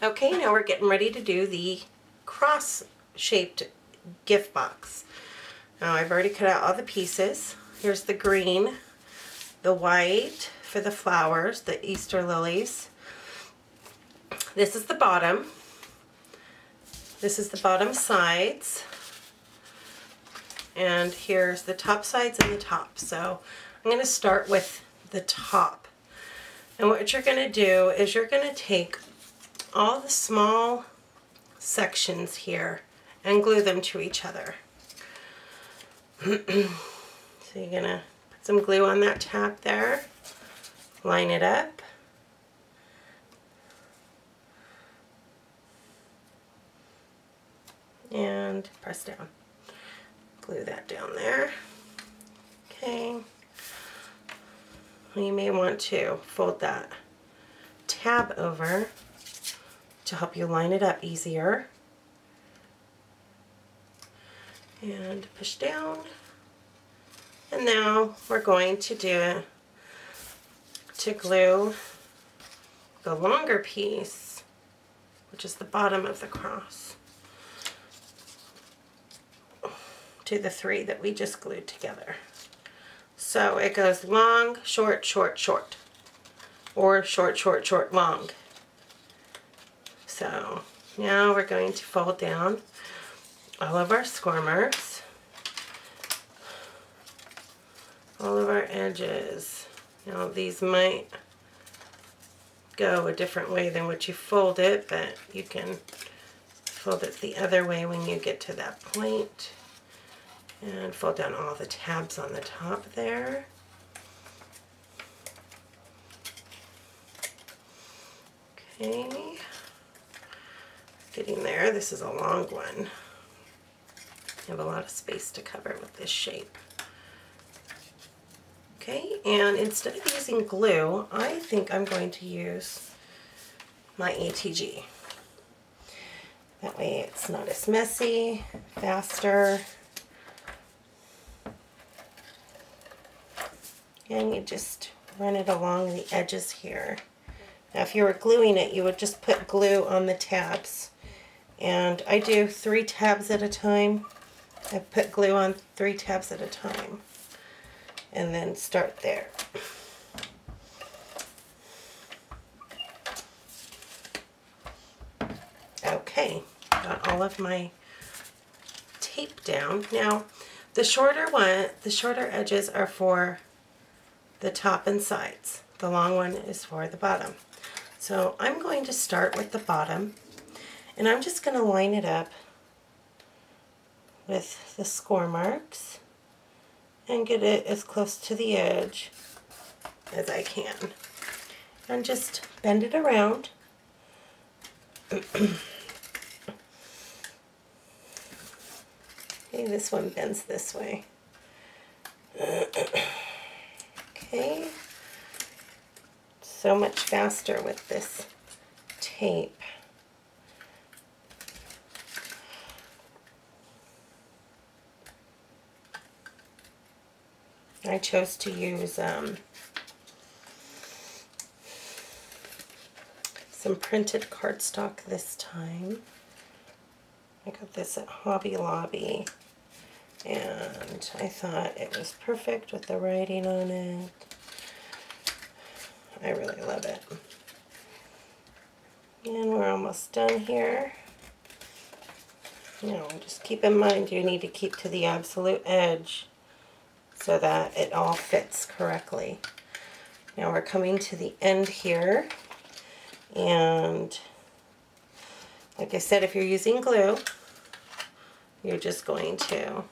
Okay, now we're getting ready to do the cross-shaped gift box. Now I've already cut out all the pieces. Here's the green, the white for the flowers, the Easter lilies. This is the bottom. This is the bottom sides. And here's the top sides and the top. So I'm going to start with the top. And what you're going to do is you're going to take all the small sections here and glue them to each other. So you're going to put some glue on that tab there, line it up, and press down. Glue that down there. Okay. You may want to fold that tab over to help you line it up easier. And push down. And now we're going to glue the longer piece, which is the bottom of the cross, to the three that we just glued together. So it goes long, short, short, short, or short, short, short, long. So now we're going to fold down all of our score marks, all of our edges. Now these might go a different way than what you fold it, but you can fold it the other way when you get to that point. And fold down all the tabs on the top there. Okay, getting there. This is a long one. You have a lot of space to cover with this shape. Okay, and instead of using glue, I think I'm going to use my ATG. That way it's not as messy, faster. And you just run it along the edges here. Now if you were gluing it, you would just put glue on the tabs. And I do 3 tabs at a time. I put glue on 3 tabs at a time. And then start there. Okay, got all of my tape down. Now the shorter edges are for the top and sides. The long one is for the bottom. So I'm going to start with the bottom, and I'm just going to line it up with the score marks and get it as close to the edge as I can. And just bend it around. Okay, this one bends this way. Okay, so much faster with this tape. I chose to use some printed cardstock this time. I got this at Hobby Lobby, and I thought it was perfect with the writing on it. I really love it. And we're almost done here. Now, just keep in mind you need to keep to the absolute edge so that it all fits correctly. Now we're coming to the end here, and like I said, if you're using glue, you're just going to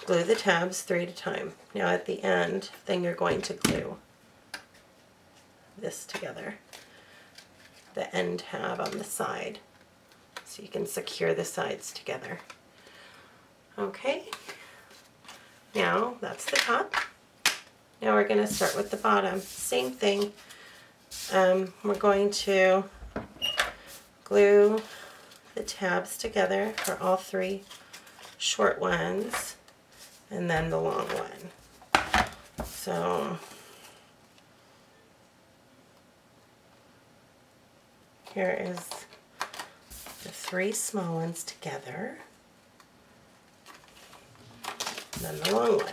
glue the tabs 3 at a time. Now at the end, then you're going to glue this together, the end tab on the side, so you can secure the sides together. Okay, now that's the top. Now we're going to start with the bottom. Same thing. We're going to glue the tabs together for all 3 short ones, and then the long one. So here is the 3 small ones together, and then the long one.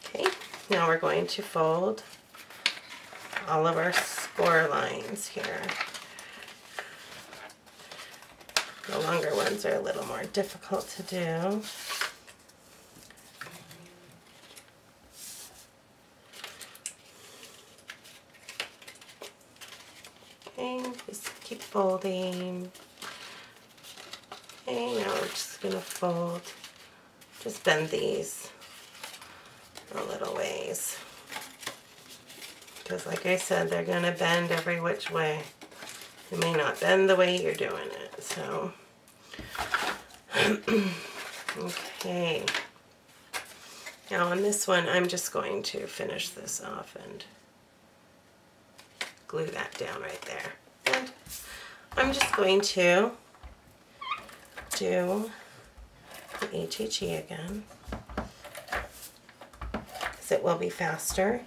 Okay, now we're going to fold all of our score lines here. The longer ones are a little more difficult to do. Okay, just keep folding. Okay, now we're just going to fold, just bend these a little ways. Because like I said, they're going to bend every which way. They may not bend the way you're doing it, so. Okay. Now on this one, I'm just going to finish this off and glue that down right there. And I'm just going to do the HHE again, because it will be faster.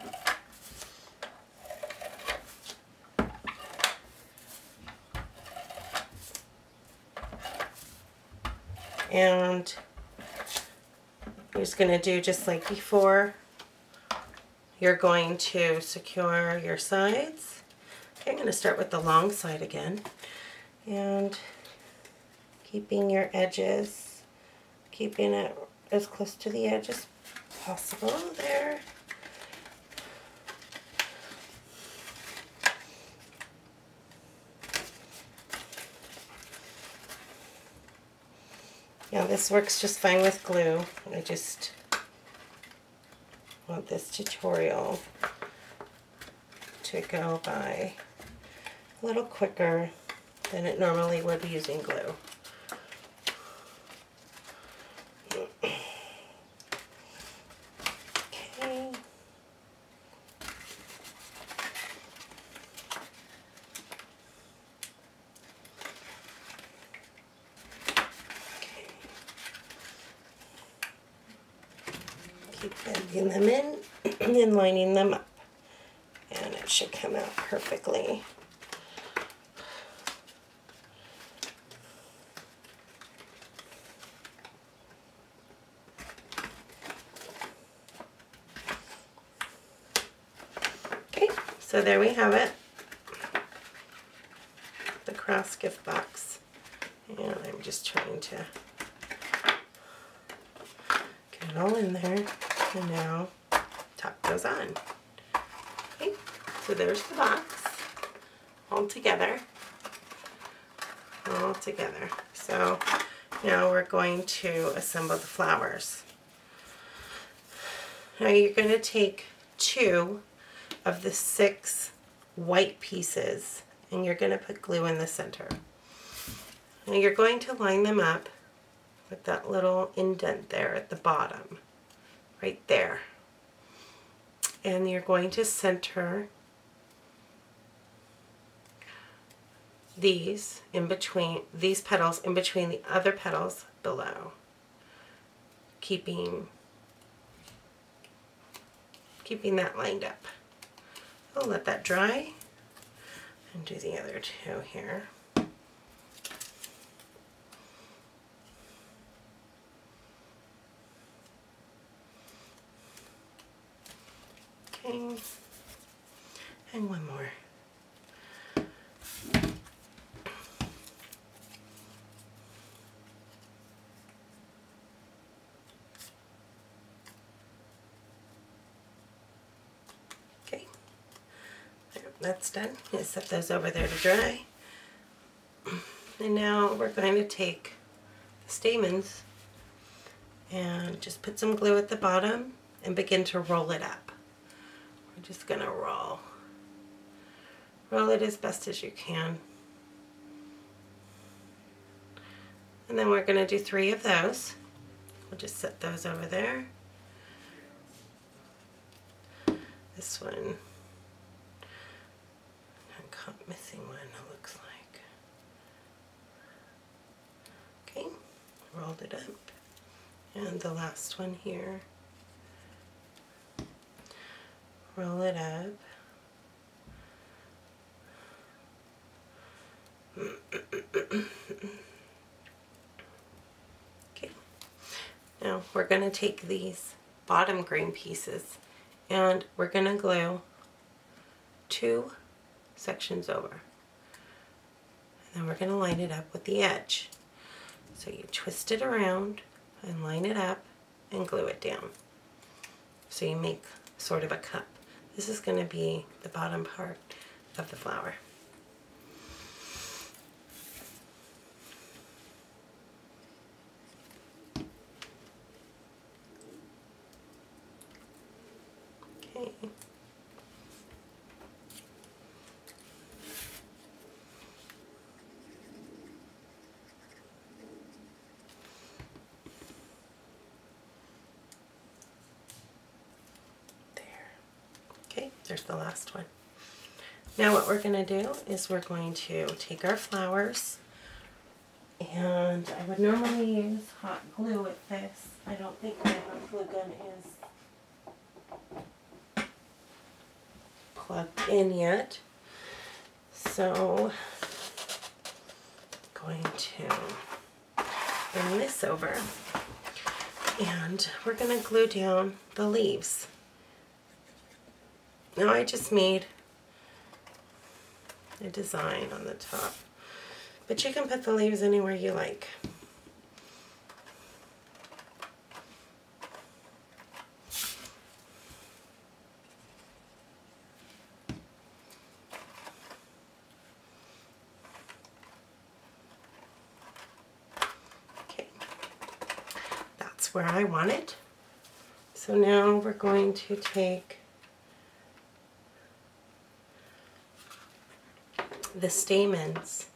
And you're just going to do just like before. You're going to secure your sides. Okay, I'm going to start with the long side again. And keeping your edges, keeping it as close to the edge as possible there. Now this works just fine with glue. I just want this tutorial to go by a little quicker than it normally would using glue. Okay. Keep bending them in and lining them up, and it should come out perfectly. Okay, so there we have it, the Crafts gift box, and I'm just trying to get it all in there. And now top goes on. Okay, so there's the box all together. All together. So now we're going to assemble the flowers. Now you're going to take 2 of the 6 white pieces and you're going to put glue in the center. Now you're going to line them up with that little indent there at the bottom. Right there. And you're going to center these in between, these petals in between the other petals below. Keeping that lined up. I'll let that dry and do the other 2 here. Okay, and one more. Okay, that's done. Just set those over there to dry. And now we're going to take the stamens and just put some glue at the bottom and begin to roll it up. We're just going to roll it as best as you can. And then we're going to do 3 of those. We'll just set those over there. This one, I'm caught missing one, it looks like. Okay, rolled it up. And the last one here. roll it up. Okay, now we're going to take these bottom grain pieces and we're going to glue 2 sections over. And then we're going to line it up with the edge. So you twist it around and line it up and glue it down. So you make sort of a cup. This is going to be the bottom part of the flower. Okay. Okay, there's the last one. Now what we're going to do is we're going to take our flowers, and I would normally use hot glue with this. I don't think my hot glue gun is plugged in yet. So I'm going to bring this over, and we're going to glue down the leaves. Now I just made a design on the top, but you can put the leaves anywhere you like. Okay, that's where I want it. So now we're going to take the stamens,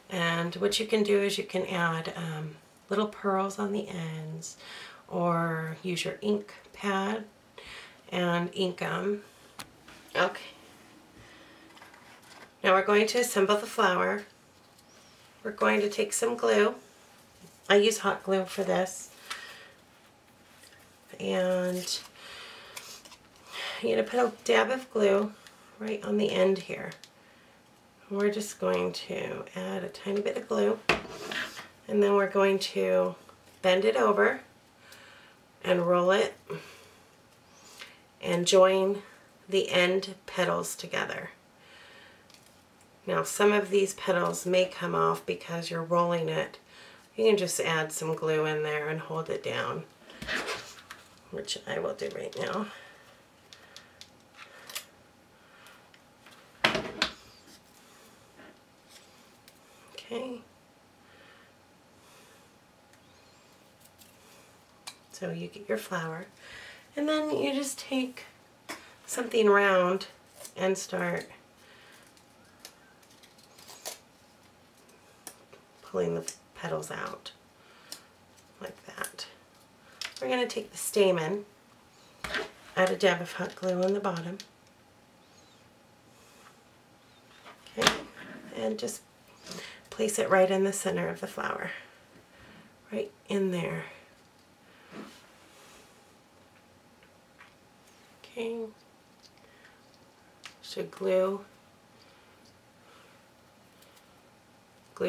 and what you can do is you can add little pearls on the ends, or use your ink pad and ink them. Okay, now we're going to assemble the flower. We're going to take some glue. I use hot glue for this, and you're going to put a dab of glue right on the end here. We're just going to add a tiny bit of glue, and then we're going to bend it over and roll it and join the end petals together. Now some of these petals may come off because you're rolling it. You can just add some glue in there and hold it down, which I will do right now. Okay. So you get your flower, and then you just take something round and start pulling the petals out like that. We're going to take the stamen, add a dab of hot glue on the bottom, okay, and just place it right in the center of the flower, right in there. Okay, should glue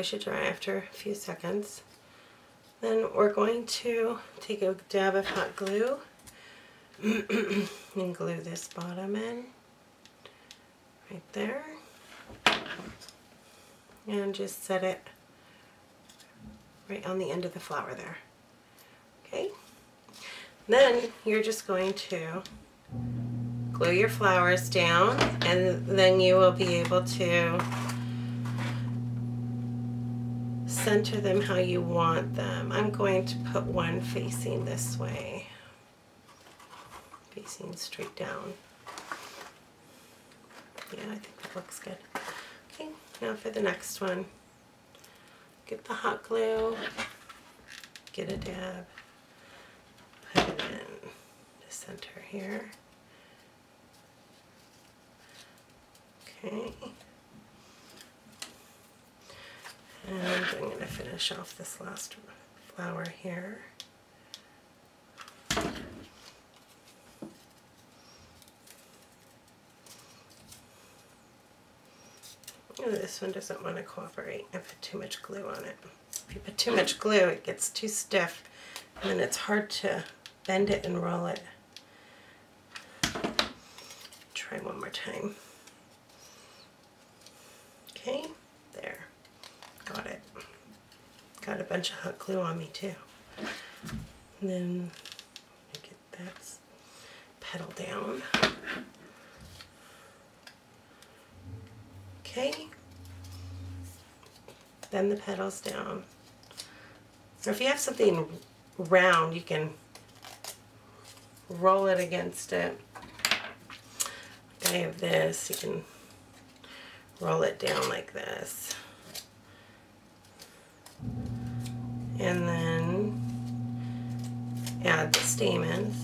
should dry after a few seconds. Then we're going to take a dab of hot glue and glue this bottom in right there, and just set it right on the end of the flower there. Okay, then you're just going to glue your flowers down, and then you will be able to center them how you want them. I'm going to put one facing this way, facing straight down. Yeah, I think that looks good. Okay, now for the next one. Get the hot glue, get a dab, put it in the center here. Okay. And I'm going to finish off this last flower here. this one doesn't want to cooperate. I put too much glue on it. If you put too much glue, it gets too stiff, and then it's hard to bend it and roll it. Try one more time. Okay, there. Got it. Got a bunch of hot glue on me too. And then get that pedal down. Okay. Then the pedals down. Or if you have something round, you can roll it against it. Like I have this, you can roll it down like this. And then add the stamens.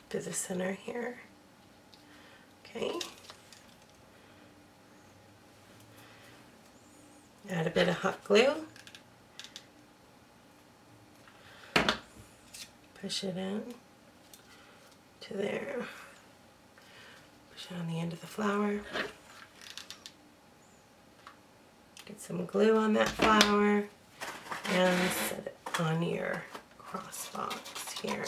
To the center here. Okay. Add a bit of hot glue. Push it in to there. Push it on the end of the flower. Get some glue on that flower and set it on your cross box here.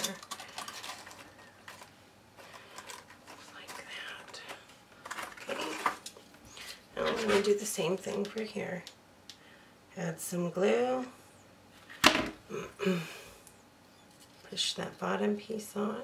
Like that. Okay. Now I'm going to do the same thing for here. Add some glue. Push that bottom piece on.